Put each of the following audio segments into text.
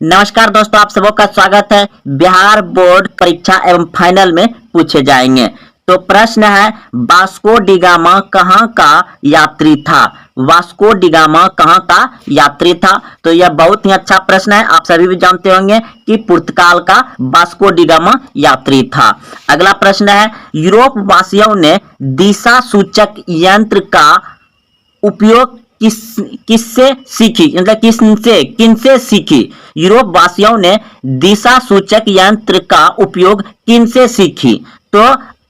नमस्कार दोस्तों, आप सबों का स्वागत है। बिहार बोर्ड परीक्षा एवं फाइनल में पूछे जाएंगे। तो प्रश्न है, वास्को डिगामा कहाँ का यात्री था? वास्को डिगामा कहाँ का यात्री था? तो यह बहुत ही अच्छा प्रश्न है। आप सभी भी जानते होंगे कि पुर्तगाल का वास्को डिगामा यात्री था। अगला प्रश्न है, यूरोप वासियों ने दिशा सूचक यंत्र का उपयोग किससे सीखी, मतलब किनसे सीखी? यूरोप वासियों ने दिशा सूचक यंत्र का उपयोग किनसे सीखी? तो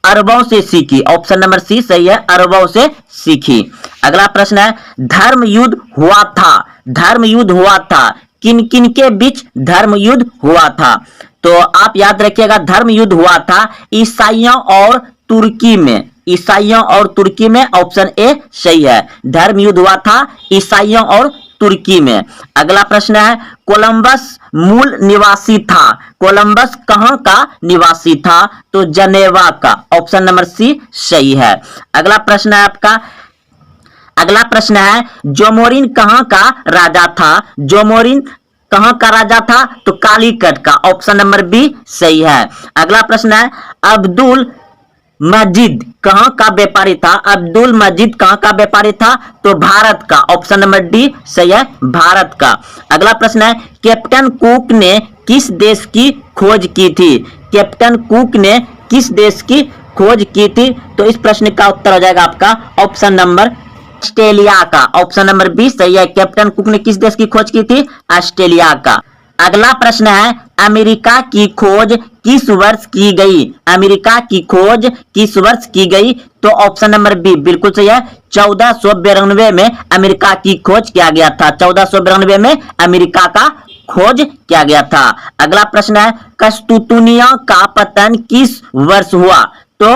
अरबों से सीखी। ऑप्शन नंबर सी सही है, अरबों से सीखी। अगला प्रश्न है, धर्म युद्ध हुआ था। धर्म युद्ध हुआ था, किन किन के बीच धर्म युद्ध हुआ था? तो आप याद रखिएगा, धर्म युद्ध हुआ था ईसाइयों और तुर्की में। ईसाइयों और तुर्की में, ऑप्शन ए सही है। धर्म युद्ध हुआ था ईसाइयों और तुर्की में। अगला प्रश्न है, कोलंबस मूल निवासी था। कोलंबस कहां का निवासी था? तो जनेवा का। ऑप्शन नंबर सी सही है। अगला प्रश्न है आपका, अगला प्रश्न है, जोमोरिन कहां का राजा था? जोमोरिन कहां का राजा था? तो कालीकट का। ऑप्शन नंबर बी सही है। अगला प्रश्न है, अब्दुल मजीद कहां का व्यापारी था? अब्दुल मजीद कहां का व्यापारी था? तो भारत का। ऑप्शन नंबर डी सही है, भारत का। अगला प्रश्न है, कैप्टन कुक ने किस देश की खोज की थी? कैप्टन कुक ने किस देश की खोज की थी? तो इस प्रश्न का उत्तर हो जाएगा आपका ऑप्शन नंबर ऑस्ट्रेलिया का। ऑप्शन नंबर बी सही है। कैप्टन कुक ने किस देश की खोज की थी? ऑस्ट्रेलिया का। अगला प्रश्न है, अमेरिका की खोज किस वर्ष की गई? अमेरिका की खोज किस वर्ष की गई? तो ऑप्शन नंबर बी बिल्कुल सही है। 1492 में अमेरिका की खोज किया गया था। 1492 में अमेरिका का खोज किया गया था। अगला प्रश्न है, कस्तूतुनिया का पतन किस वर्ष हुआ? तो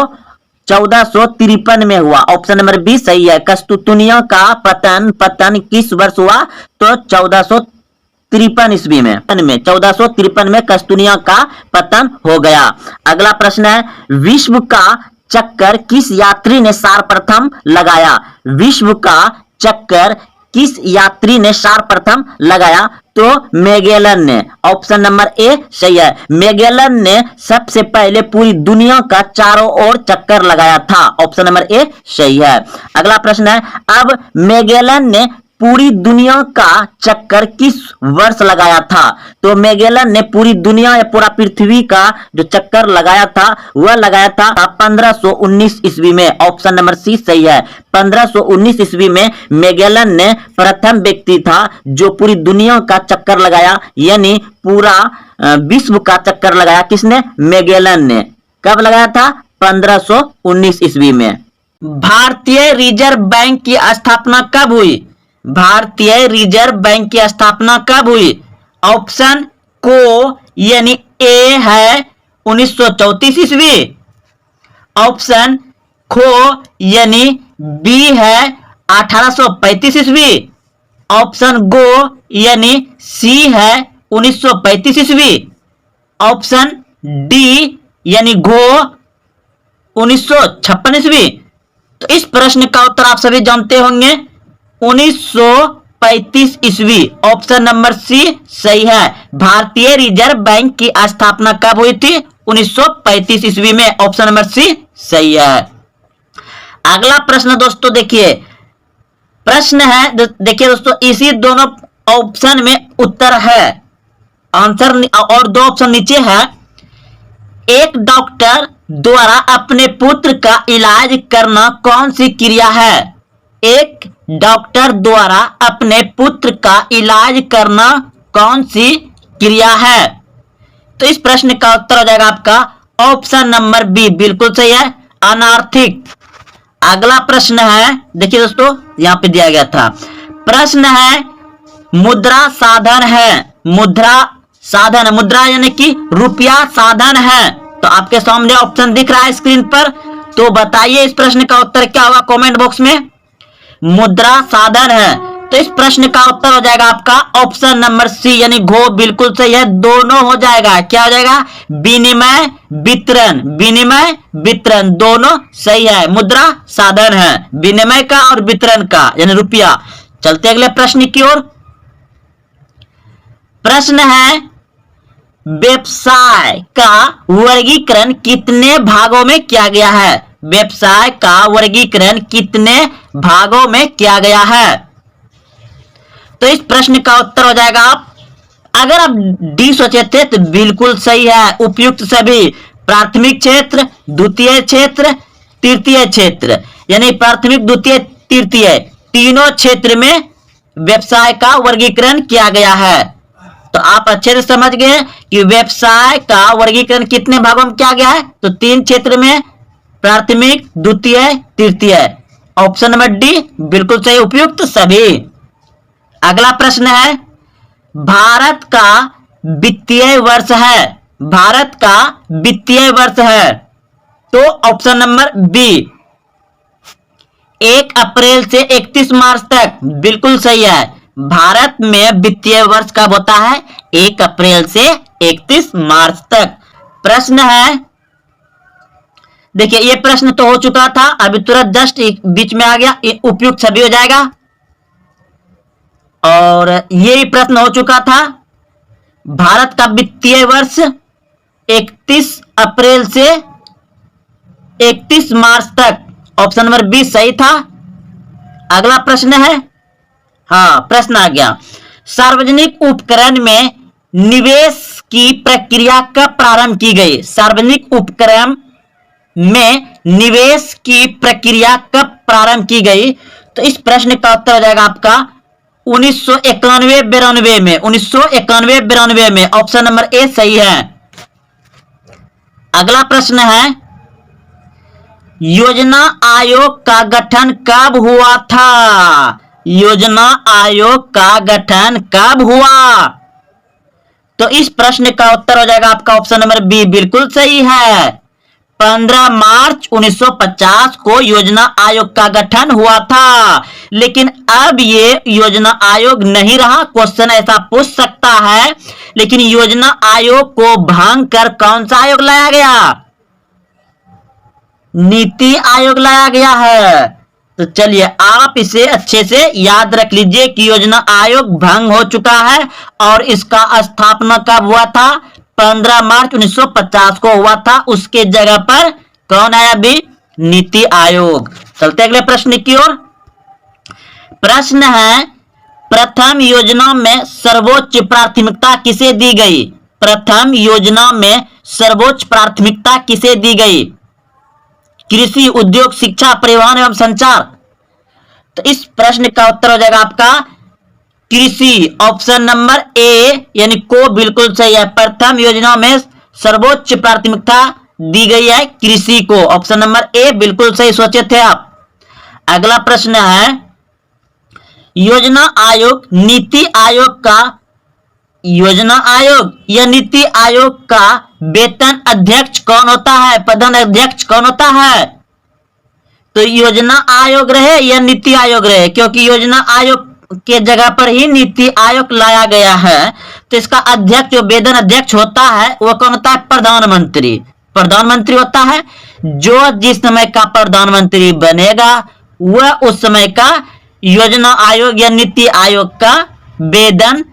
1453 में हुआ। ऑप्शन नंबर बी सही है। कस्तूतुनिया का पतन किस वर्ष हुआ? तो 1453 ईस्वी में 1453 में कस्तूनिया का पतन हो गया। अगला प्रश्न है, विश्व का चक्कर किस यात्री ने सर्वप्रथम लगाया? विश्व का चक्कर किस यात्री ने सर्वप्रथम लगाया? तो मैगेलन ने। ऑप्शन नंबर ए सही है। मैगेलन ने सबसे पहले पूरी दुनिया का चारों ओर चक्कर लगाया था। ऑप्शन नंबर ए सही है। अगला प्रश्न है, अब मैगेलन ने पूरी दुनिया का चक्कर किस वर्ष लगाया था? तो मैगेलन ने पूरी दुनिया या पूरा पृथ्वी का जो चक्कर लगाया था वह लगाया था 1519 ईस्वी में। ऑप्शन नंबर सी सही है। 1519 ईस्वी में मैगेलन ने प्रथम व्यक्ति था जो पूरी दुनिया का चक्कर लगाया, यानी पूरा विश्व का चक्कर लगाया। किसने? मैगेलन ने। कब लगाया था? 1519 ईस्वी में। भारतीय रिजर्व बैंक की स्थापना कब हुई? भारतीय रिजर्व बैंक की स्थापना कब हुई? ऑप्शन को यानी ए है 1934 ईस्वी। ऑप्शन खो यानी बी है 1835 ईस्वी। ऑप्शन गो यानी सी है 1935 ईस्वी। ऑप्शन डी यानी घो 1956 ईस्वी। तो इस प्रश्न का उत्तर आप सभी जानते होंगे, 1935 ईस्वी। ऑप्शन नंबर सी सही है। भारतीय रिजर्व बैंक की स्थापना कब हुई थी? 1935 ईस्वी में। ऑप्शन नंबर सी सही है। अगला प्रश्न दोस्तों देखिए, प्रश्न है, देखिए दोस्तों, इसी दोनों ऑप्शन में उत्तर है, आंसर और दो ऑप्शन नीचे है। एक डॉक्टर द्वारा अपने पुत्र का इलाज करना कौन सी क्रिया है? एक डॉक्टर द्वारा अपने पुत्र का इलाज करना कौन सी क्रिया है? तो इस प्रश्न का उत्तर हो जाएगा आपका ऑप्शन नंबर बी बिल्कुल सही है, अनार्थिक। अगला प्रश्न है, देखिए दोस्तों यहां पे दिया गया था, प्रश्न है, मुद्रा साधन है। मुद्रा साधन, मुद्रा यानी कि रुपया साधन है। तो आपके सामने ऑप्शन दिख रहा है स्क्रीन पर, तो बताइए इस प्रश्न का उत्तर क्या होगा कमेंट बॉक्स में। मुद्रा साधन है, तो इस प्रश्न का उत्तर हो जाएगा आपका ऑप्शन नंबर सी यानी घो बिल्कुल सही है। दोनों हो जाएगा, क्या हो जाएगा? विनिमय वितरण। विनिमय वितरण दोनों सही है। मुद्रा साधन है विनिमय का और वितरण का, यानी रुपया। चलते अगले प्रश्न की ओर। प्रश्न है व्यवसाय का वर्गीकरण कितने भागों में किया गया है? व्यवसाय का वर्गीकरण कितने भागों में किया गया है? तो इस प्रश्न का उत्तर हो जाएगा अगर आप डी सोचे थे तो बिल्कुल सही है। उपयुक्त सभी प्राथमिक क्षेत्र, द्वितीय क्षेत्र, तृतीय क्षेत्र, यानी प्राथमिक, द्वितीय, तृतीय तीनों क्षेत्र में व्यवसाय का वर्गीकरण किया गया है। तो आप अच्छे से समझ गए कि व्यवसाय का वर्गीकरण कितने भागों में किया गया है। तो 3 क्षेत्र में, प्राथमिक, द्वितीय, तृतीय। ऑप्शन नंबर डी बिल्कुल सही, उपयुक्त सभी। अगला प्रश्न है भारत का वित्तीय वर्ष है। भारत का वित्तीय वर्ष है तो ऑप्शन नंबर बी 1 अप्रैल से 31 मार्च तक बिल्कुल सही है। भारत में वित्तीय वर्ष कब होता है? 1 अप्रैल से 31 मार्च तक। प्रश्न है, देखिए ये प्रश्न तो हो चुका था, अभी तुरंत जस्ट बीच में आ गया, उपयुक्त सभी हो जाएगा। और ये प्रश्न हो चुका था, भारत का वित्तीय वर्ष 31 अप्रैल से 31 मार्च तक, ऑप्शन नंबर बी सही था। अगला प्रश्न है, हाँ प्रश्न आ गया, सार्वजनिक उपकरण में निवेश की प्रक्रिया कब प्रारंभ की गई? सार्वजनिक उपकरण में निवेश की प्रक्रिया कब प्रारंभ की गई? तो इस प्रश्न का उत्तर हो जाएगा आपका 1991-92 में। 1991-92 में, ऑप्शन नंबर ए सही है। अगला प्रश्न है, योजना आयोग का गठन कब हुआ था? योजना आयोग का गठन कब हुआ? तो इस प्रश्न का उत्तर हो जाएगा आपका ऑप्शन नंबर बी बिल्कुल सही है। 15 मार्च 1950 को योजना आयोग का गठन हुआ था। लेकिन अब ये योजना आयोग नहीं रहा। क्वेश्चन ऐसा पूछ सकता है, लेकिन योजना आयोग को भंग कर कौन सा आयोग लाया गया? नीति आयोग लाया गया है। तो चलिए आप इसे अच्छे से याद रख लीजिए कि योजना आयोग भंग हो चुका है और इसका स्थापना कब हुआ था? 15 मार्च 1950 को हुआ था। उसके जगह पर कौन आया भी? नीति आयोग। चलते अगले प्रश्न की ओर। प्रश्न है, प्रथम योजना में सर्वोच्च प्राथमिकता किसे दी गई? प्रथम योजना में सर्वोच्च प्राथमिकता किसे दी गई? कृषि, उद्योग, शिक्षा, परिवहन एवं संचार। तो इस प्रश्न का उत्तर हो जाएगा आपका कृषि, ऑप्शन नंबर ए यानी को बिल्कुल सही है। प्रथम योजना में सर्वोच्च प्राथमिकता दी गई है कृषि को, ऑप्शन नंबर ए बिल्कुल सही सोचे थे आप। अगला प्रश्न है, योजना आयोग, नीति आयोग का, योजना आयोग या नीति आयोग का वेतन अध्यक्ष कौन होता है? प्रधान अध्यक्ष कौन होता है? तो योजना आयोग रहे या नीति आयोग रहे, क्योंकि योजना आयोग के जगह पर ही नीति आयोग लाया गया है। तो इसका अध्यक्ष, जो वेतन अध्यक्ष होता है वो कौन होता है? प्रधानमंत्री। प्रधानमंत्री होता है। जो जिस समय का प्रधानमंत्री बनेगा वह उस समय का योजना आयोग या नीति आयोग का वेतन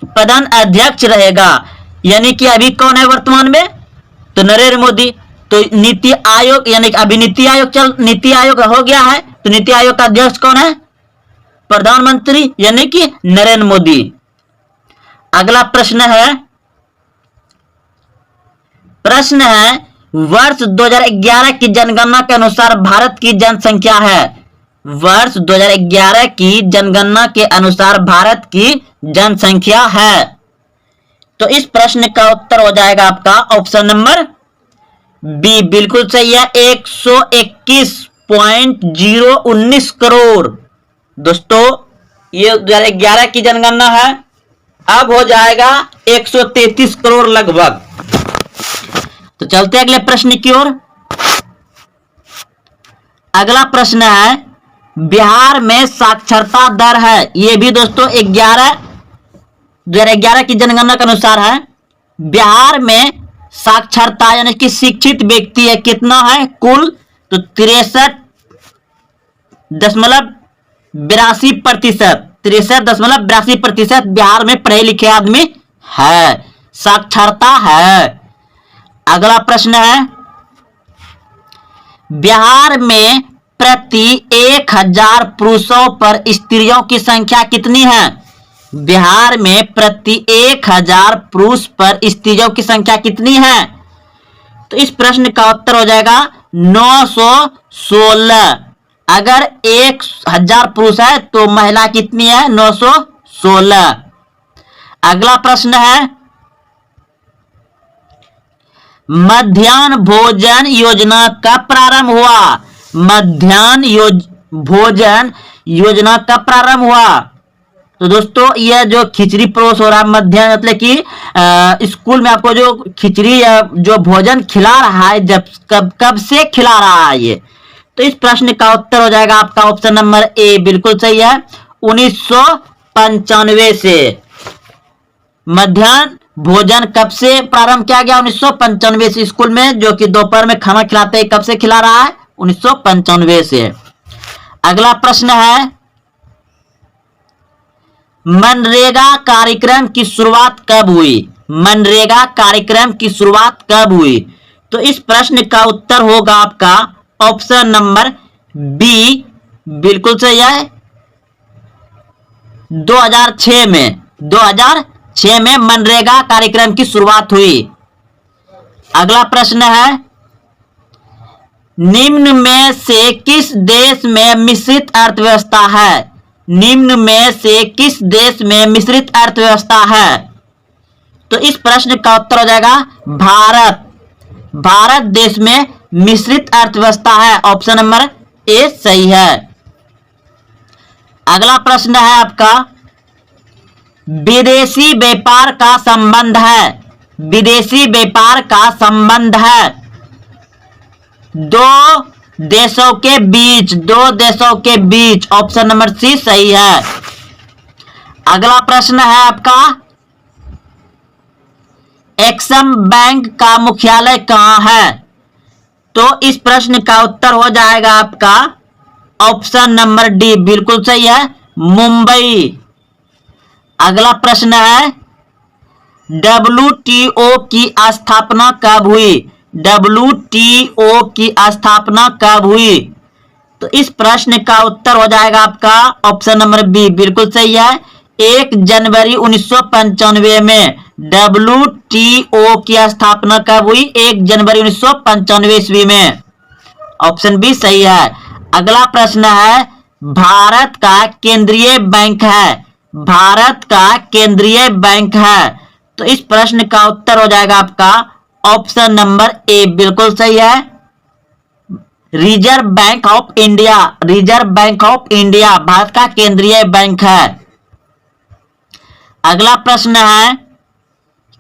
प्रधान अध्यक्ष रहेगा। यानी कि अभी कौन है वर्तमान में? तो नरेंद्र मोदी। तो नीति आयोग यानी अभी नीति आयोग हो गया है, तो नीति आयोग का अध्यक्ष कौन है? प्रधानमंत्री यानी कि नरेंद्र मोदी। अगला प्रश्न है, वर्ष 2011 की जनगणना के अनुसार भारत की जनसंख्या है। वर्ष 2011 की जनगणना के अनुसार भारत की जनसंख्या है। तो इस प्रश्न का उत्तर हो जाएगा आपका ऑप्शन नंबर बी बिल्कुल सही है, 121.019 करोड़। दोस्तों ये 2011 की जनगणना है, अब हो जाएगा 133 करोड़ लगभग। तो चलते अगले प्रश्न की ओर। अगला प्रश्न है, बिहार में साक्षरता दर है, ये भी दोस्तों 2011 की जनगणना के अनुसार है। बिहार में साक्षरता यानी कि शिक्षित व्यक्ति है कितना है कुल? तो 63.82%। 63.82% बिहार में पढ़े लिखे आदमी है, साक्षरता है। अगला प्रश्न है, बिहार में प्रति 1000 पुरुषों पर स्त्रियों की संख्या कितनी है? बिहार में प्रति 1000 पुरुष पर स्त्रियों की संख्या कितनी है? तो इस प्रश्न का उत्तर हो जाएगा 916। अगर 1000 पुरुष है तो महिला कितनी है? 916। अगला प्रश्न है, मध्याह्न भोजन योजना कब प्रारंभ हुआ? मध्याह्न भोजन योजना कब प्रारंभ हुआ? तो दोस्तों यह जो खिचड़ी परोस हो रहा है, मध्याह्न मतलब कि स्कूल में आपको जो खिचड़ी या जो भोजन खिला रहा है, जब कब से खिला रहा है ये? तो इस प्रश्न का उत्तर हो जाएगा आपका ऑप्शन नंबर ए, बिल्कुल सही है, 1995 से। मध्याह्न भोजन कब से प्रारंभ किया गया? 1995 से। स्कूल में जो कि दोपहर में खाना खिलाते हैं, कब से खिला रहा है? 1995 से। अगला प्रश्न है, मनरेगा कार्यक्रम की शुरुआत कब हुई? मनरेगा कार्यक्रम की शुरुआत कब हुई? तो इस प्रश्न का उत्तर होगा आपका ऑप्शन नंबर बी, बिल्कुल सही है, 2006 में। 2006 में मनरेगा कार्यक्रम की शुरुआत हुई। अगला प्रश्न है, निम्न में से किस देश में मिश्रित अर्थव्यवस्था है? निम्न में से किस देश में मिश्रित अर्थव्यवस्था है? तो इस प्रश्न का उत्तर हो जाएगा भारत। भारत देश में मिश्रित अर्थव्यवस्था है, ऑप्शन नंबर ए सही है। अगला प्रश्न है आपका, विदेशी व्यापार का संबंध है, विदेशी व्यापार का संबंध है दो देशों के बीच, दो देशों के बीच, ऑप्शन नंबर सी सही है। अगला प्रश्न है आपका, एक्सिम बैंक का मुख्यालय कहां है? तो इस प्रश्न का उत्तर हो जाएगा आपका ऑप्शन नंबर डी, बिल्कुल सही है, मुंबई। अगला प्रश्न है, WTO की स्थापना कब हुई? WTO की स्थापना कब हुई? तो इस प्रश्न का उत्तर हो जाएगा आपका ऑप्शन नंबर बी, बिल्कुल सही है, 1 जनवरी 1995 में WTO की स्थापना कब हुई? 1 जनवरी 1995 ईस्वी में, ऑप्शन बी सही है। अगला प्रश्न है, भारत का केंद्रीय बैंक है, भारत का केंद्रीय बैंक है। तो इस प्रश्न का उत्तर हो जाएगा आपका ऑप्शन नंबर ए, बिल्कुल सही है, reserve bank of India. Reserve bank of India Bharat का केंद्रीय बैंक है। अगला प्रश्न है,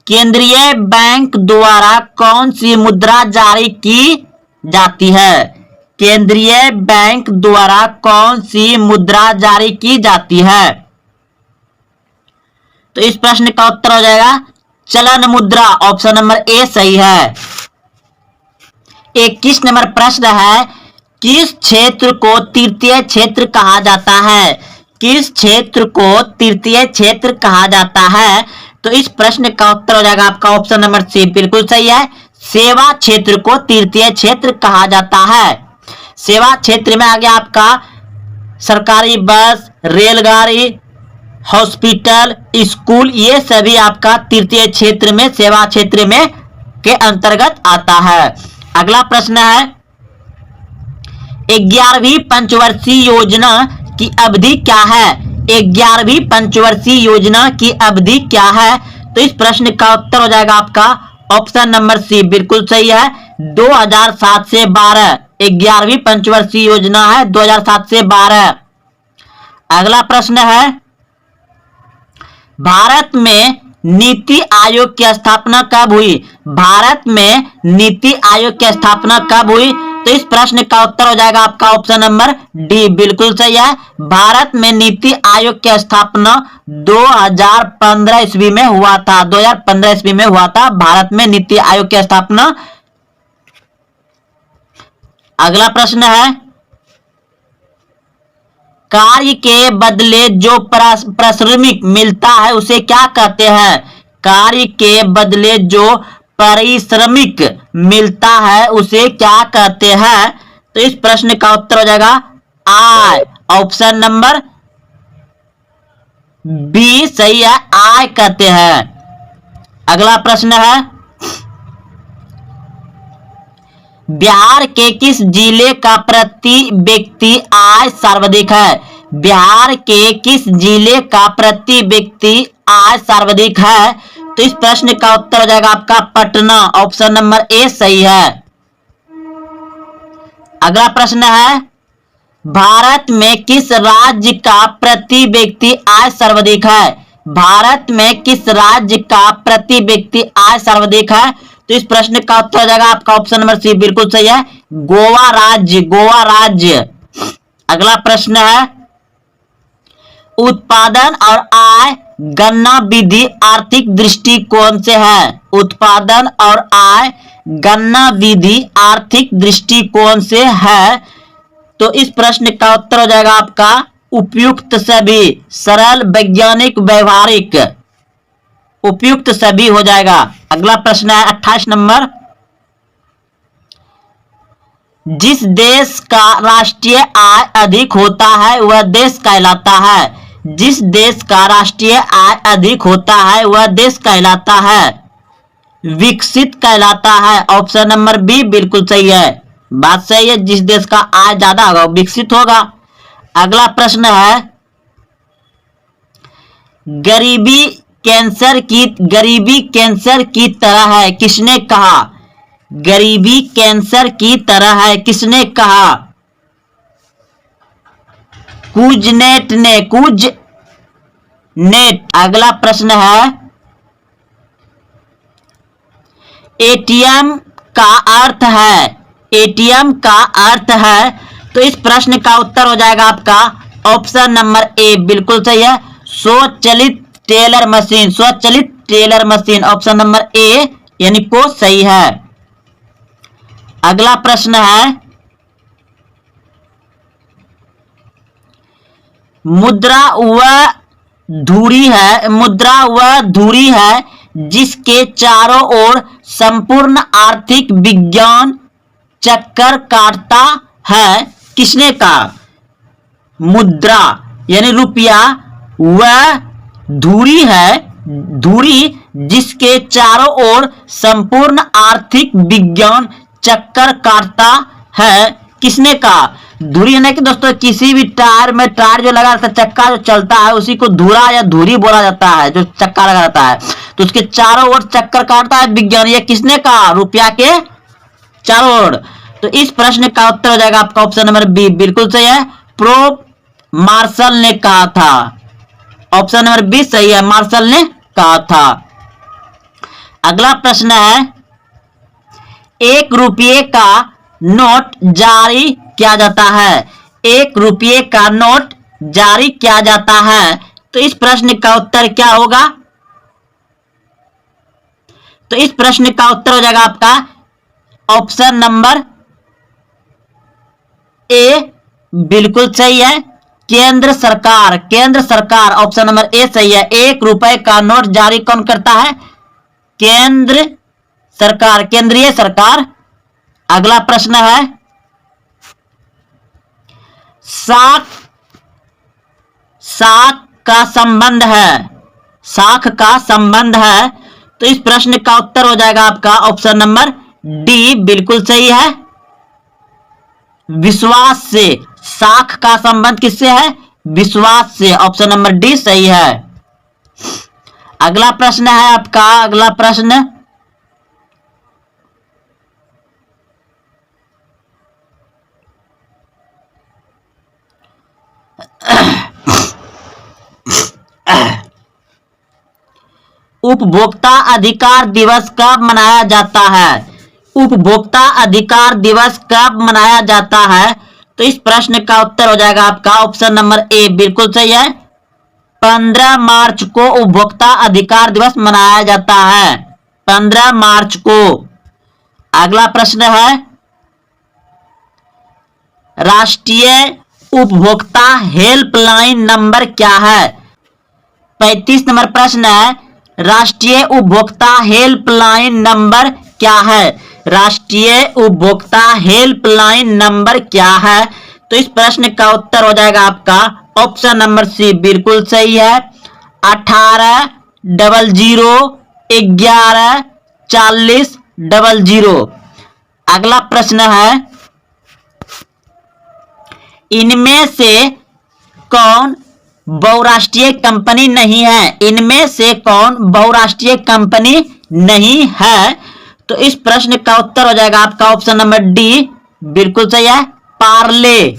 केंद्रीय बैंक द्वारा कौन सी मुद्रा जारी की जाती है? केंद्रीय बैंक द्वारा कौन सी मुद्रा जारी की जाती है? तो इस प्रश्न का उत्तर हो जाएगा चलन मुद्रा, ऑप्शन नंबर ए सही है। 21 नंबर प्रश्न है, किस क्षेत्र को तृतीय क्षेत्र कहा जाता है? किस क्षेत्र को तृतीय क्षेत्र कहा जाता है? तो इस प्रश्न का उत्तर हो जाएगा आपका ऑप्शन नंबर सी, बिल्कुल सही है, सेवा क्षेत्र को तृतीय क्षेत्र कहा जाता है। सेवा क्षेत्र में आ गया आपका सरकारी बस, रेलगाड़ी, हॉस्पिटल, स्कूल, ये सभी आपका तृतीय क्षेत्र में, सेवा क्षेत्र में के अंतर्गत आता है। अगला प्रश्न है, 11वीं पंचवर्षीय योजना की अवधि क्या है? 11वीं पंचवर्षीय योजना की अवधि क्या है? तो इस प्रश्न का उत्तर हो जाएगा आपका ऑप्शन नंबर सी, बिल्कुल सही है, 2007 से 12। 11वीं पंचवर्षीय योजना है 2007 से 12। अगला प्रश्न है, भारत में नीति आयोग की स्थापना कब हुई? भारत में नीति आयोग की स्थापना कब हुई? तो इस प्रश्न का उत्तर हो जाएगा आपका ऑप्शन नंबर डी, बिल्कुल सही है, भारत में नीति आयोग की स्थापना 2015 ईस्वी में हुआ था। 2015 ईस्वी में हुआ था भारत में नीति आयोग की स्थापना। अगला प्रश्न है, कार्य के बदले जो पारिश्रमिक मिलता है उसे क्या कहते हैं? कार्य के बदले जो पारिश्रमिक मिलता है उसे क्या कहते हैं? तो इस प्रश्न का उत्तर हो जाएगा आय। ऑप्शन नंबर बी सही है, आय कहते हैं। अगला प्रश्न है, बिहार के किस जिले का प्रति व्यक्ति आय सर्वाधिक है? बिहार के किस जिले का प्रति व्यक्ति आय सर्वाधिक है? तो इस प्रश्न का उत्तर हो जाएगा आपका पटना। ऑप्शन नंबर ए सही है। अगला प्रश्न है, भारत में किस राज्य का प्रति व्यक्ति आय सर्वाधिक है? भारत में किस राज्य का प्रति व्यक्ति आय सर्वाधिक है? तो इस प्रश्न का उत्तर हो जाएगा आपका ऑप्शन नंबर सी, बिल्कुल सही है, गोवा राज्य, गोवा राज्य। अगला प्रश्न है, उत्पादन और आय गणना विधि आर्थिक दृष्टिकोण से है। उत्पादन और आय गणना विधि आर्थिक दृष्टिकोण से है। तो इस प्रश्न का उत्तर हो जाएगा आपका उपयुक्त सभी, सरल, वैज्ञानिक, व्यवहारिक, उपयुक्त सभी हो जाएगा। अगला प्रश्न है 28 नंबर, जिस देश का राष्ट्रीय आय अधिक होता है वह देश कहलाता है। जिस देश का राष्ट्रीय आय अधिक होता है वह देश कहलाता है विकसित कहलाता है। ऑप्शन नंबर बी बिल्कुल सही है, बात सही है, जिस देश का आय ज्यादा होगा वो विकसित होगा। अगला प्रश्न है, गरीबी कैंसर की तरह है, किसने कहा? गरीबी कैंसर की तरह है, किसने कहा? कुजनेट ने, कुजनेट। अगला प्रश्न है, एटीएम का अर्थ है, एटीएम का अर्थ है। तो इस प्रश्न का उत्तर हो जाएगा आपका ऑप्शन नंबर ए, बिल्कुल सही है, स्वचालित टेलर मशीन, स्वचालित teller machine. Option number A यानी को सही है। अगला प्रश्न है, मुद्रा वह धुरी है जिसके चारों ओर संपूर्ण आर्थिक विज्ञान चक्कर काटता है, किसने कहा? मुद्रा यानी रुपया वह धुरी है, धुरी जिसके चारों ओर संपूर्ण आर्थिक विज्ञान चक्कर काटता है, किसने कहा? धुरी है ना कि दोस्तों किसी भी टायर में, टायर जो लगा रहता है, चक्का जो चलता है उसी को धुरा या धुरी बोला जाता है, जो चक्का लगा रहता है। तो उसके चारों ओर चक्कर काटता है विज्ञान, ये किसने कहा? रुपया के चारों ओर। तो इस प्रश्न का उत्तर हो जाएगा आपका ऑप्शन नंबर बी, बिल्कुल सही है, प्रो मार्शल ने कहा था। ऑप्शन नंबर बी सही है, मार्शल ने कहा था। अगला प्रश्न है, 1 रुपये का नोट जारी किया जाता है। 1 रुपये का नोट जारी किया जाता है। तो इस प्रश्न का उत्तर क्या होगा? तो इस प्रश्न का उत्तर हो जाएगा आपका ऑप्शन नंबर ए, बिल्कुल सही है, केंद्र सरकार, केंद्र सरकार। ऑप्शन नंबर ए सही है, 1 रुपए का नोट जारी कौन करता है? केंद्र सरकार, केंद्रीय सरकार। अगला प्रश्न है, साख का संबंध है, साख का संबंध है। तो इस प्रश्न का उत्तर हो जाएगा आपका ऑप्शन नंबर डी, बिल्कुल सही है, विश्वास से। साख का संबंध किससे है? विश्वास से। ऑप्शन नंबर डी सही है। अगला प्रश्न है आपका, अगला प्रश्न, उपभोक्ता अधिकार दिवस कब मनाया जाता है? उपभोक्ता अधिकार दिवस कब मनाया जाता है? तो इस प्रश्न का उत्तर हो जाएगा आपका ऑप्शन नंबर ए, बिल्कुल सही है, 15 मार्च को उपभोक्ता अधिकार दिवस मनाया जाता है, 15 मार्च को। अगला प्रश्न है, राष्ट्रीय उपभोक्ता हेल्पलाइन नंबर क्या है? 35 नंबर प्रश्न है, राष्ट्रीय उपभोक्ता हेल्पलाइन नंबर क्या है? राष्ट्रीय उपभोक्ता हेल्पलाइन नंबर क्या है? तो इस प्रश्न का उत्तर हो जाएगा आपका ऑप्शन नंबर सी, बिल्कुल सही है, 1800114000। अगला प्रश्न है, इनमें से कौन बहुराष्ट्रीय कंपनी नहीं है? इनमें से कौन बहुराष्ट्रीय कंपनी नहीं है? तो इस प्रश्न का उत्तर हो जाएगा आपका ऑप्शन नंबर डी, बिल्कुल सही है, पार्ले।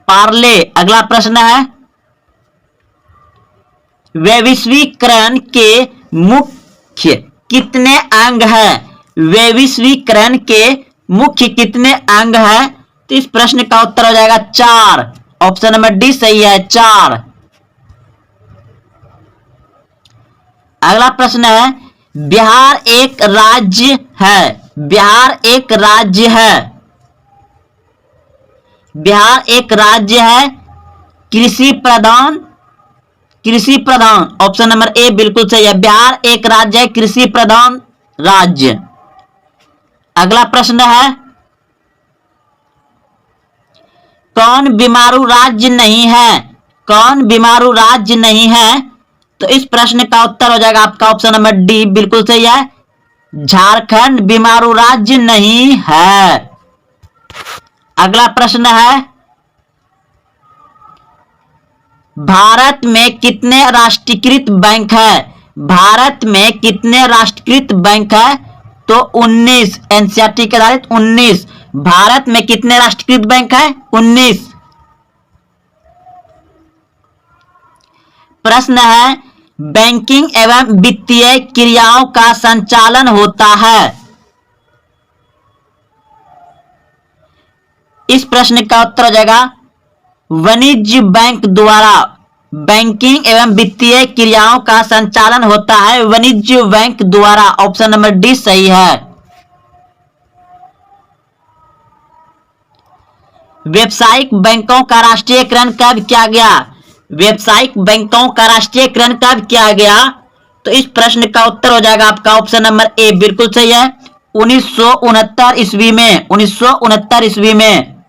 पार्ले। अगला प्रश्न है, वैश्वीकरण के मुख्य कितने अंग हैं? वैश्वीकरण के मुख्य कितने अंग हैं? तो इस प्रश्न का उत्तर हो जाएगा 4। ऑप्शन नंबर डी सही है, 4। अगला प्रश्न है, बिहार एक राज्य है। बिहार एक राज्य है। बिहार एक राज्य है, कृषि प्रधान। कृषि प्रधान। ऑप्शन नंबर ए बिल्कुल सही है, बिहार एक राज्य है, कृषि प्रधान राज्य। अगला प्रश्न है, कौन बीमारू राज्य नहीं है? कौन बीमारू राज्य नहीं है? तो इस प्रश्न का उत्तर हो जाएगा आपका ऑप्शन नंबर डी, बिल्कुल सही है, झारखंड बीमारू राज्य नहीं है। अगला प्रश्न है, भारत में कितने राष्ट्रीयकृत बैंक है? भारत में कितने राष्ट्रीयकृत बैंक है? तो 19। एनसीईआरटी के आधारित 19। भारत में कितने राष्ट्रीयकृत बैंक है? 19। प्रश्न है, बैंकिंग एवं वित्तीय क्रियाओं का संचालन होता है। इस प्रश्न का उत्तर हो जाएगा वाणिज्य बैंक द्वारा। बैंकिंग एवं वित्तीय क्रियाओं का संचालन होता है वाणिज्य बैंक द्वारा। ऑप्शन नंबर डी सही है। व्यावसायिक बैंकों का राष्ट्रीयकरण कब किया गया? व्यावसायिक बैंकों का राष्ट्रीयकरण कब किया गया? तो इस प्रश्न का उत्तर हो जाएगा आपका ऑप्शन नंबर ए, बिल्कुल सही है, 1969 ईस्वी में। 1969 ईस्वी में।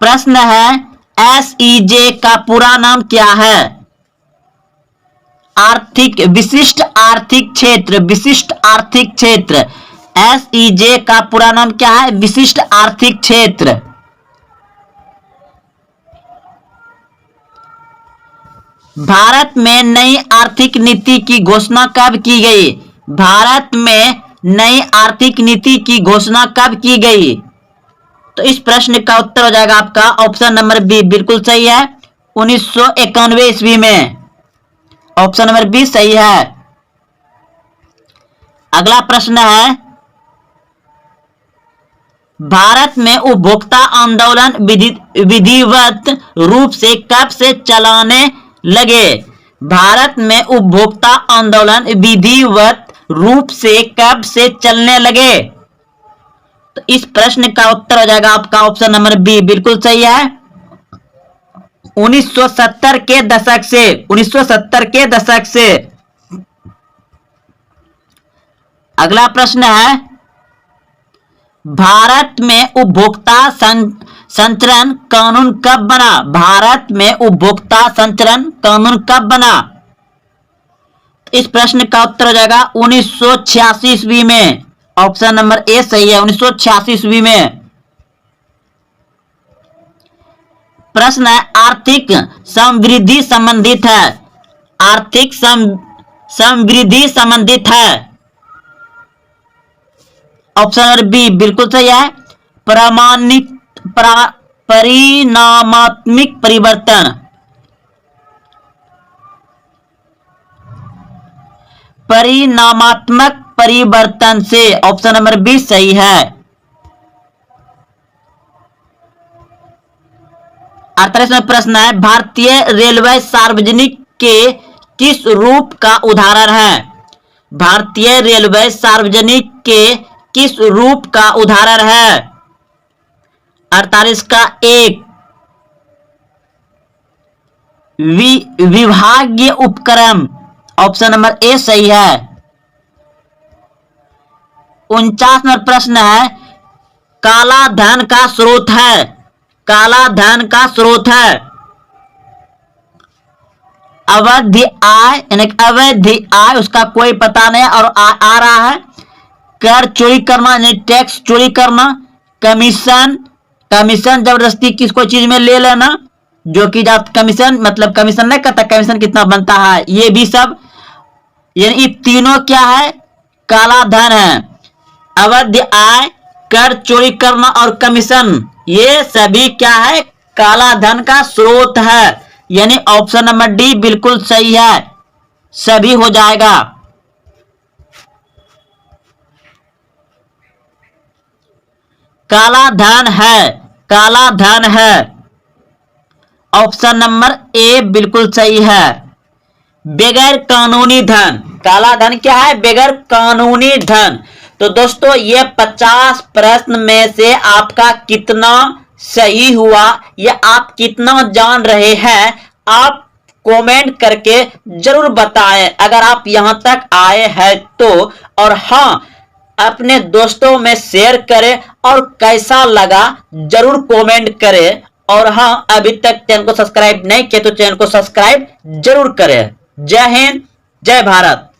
प्रश्न है, एसईजे का पूरा नाम क्या है? आर्थिक विशिष्ट आर्थिक क्षेत्र। विशिष्ट आर्थिक क्षेत्र। एसईजे का पूरा नाम क्या है? विशिष्ट आर्थिक क्षेत्र। भारत में नई आर्थिक नीति की घोषणा कब की गई? भारत में नई आर्थिक नीति की घोषणा कब की गई? तो इस प्रश्न का उत्तर हो जाएगा आपका ऑप्शन नंबर बी, बिल्कुल सही है, 1991 ईस्वी में। ऑप्शन नंबर बी सही है। अगला प्रश्न है, भारत में उपभोक्ता आंदोलन विधिवत रूप से कब से चलाने लगे? भारत में उपभोक्ता आंदोलन विधिवत रूप से कब से चलने लगे? तो इस प्रश्न का उत्तर हो जाएगा आपका ऑप्शन नंबर बी, बिल्कुल सही है, 1970 के दशक से। 1970 के दशक से। अगला प्रश्न है, भारत में उपभोक्ता संरक्षण कानून कब बना? भारत में उपभोक्ता संरक्षण कानून कब बना? इस प्रश्न का उत्तर हो जाएगा 1986 ईस्वी में। ऑप्शन नंबर ए सही है, 1986 ईस्वी में। प्रश्न है, आर्थिक समृद्धि संबंधित है। आर्थिक समृद्धि संबंधित है। ऑप्शन नंबर बी बिल्कुल सही है, परिणामात्मक परिवर्तन। परिणामात्मक परिवर्तन से। ऑप्शन नंबर बी सही है। 48वां प्रश्न है, भारतीय रेलवे सार्वजनिक के किस रूप का उदाहरण है? भारतीय रेलवे सार्वजनिक के किस रूप का उदाहरण है? 48 का 1, विभागीय उपक्रम, ऑप्शन नंबर ए सही है। 49 नंबर प्रश्न है, काला धन का स्रोत है, काला धन का स्रोत है अवैध आय, यानी अवैध आय, उसका कोई पता नहीं और आ रहा है। कर चोरी करना यानी टैक्स चोरी करना, कमीशन, कमीशन जबरदस्ती किसको चीज में ले लेना, जो कि कमीशन मतलब कमीशन नहीं करता, कमीशन कितना बनता है, ये भी सब, यानी तीनों क्या है, काला धन है। अवैध आय, कर चोरी करना और कमीशन, ये सभी क्या है, काला धन का स्रोत है, यानी ऑप्शन नंबर डी बिल्कुल सही है, सभी हो जाएगा। काला धन है, काला धन है, ऑप्शन नंबर ए बिल्कुल सही है। बगैर कानूनी धन, काला धन क्या है, बगैर कानूनी धन। तो दोस्तों ये 50 प्रश्न में से आपका कितना सही हुआ, ये आप कितना जान रहे हैं, आप कमेंट करके जरूर बताएं अगर आप यहां तक आए हैं तो। और हाँ, अपने दोस्तों में शेयर करें और कैसा लगा जरूर कमेंट करें। और हाँ, अभी तक चैनल को सब्सक्राइब नहीं किया तो चैनल को सब्सक्राइब जरूर करें। जय हिंद, जय भारत।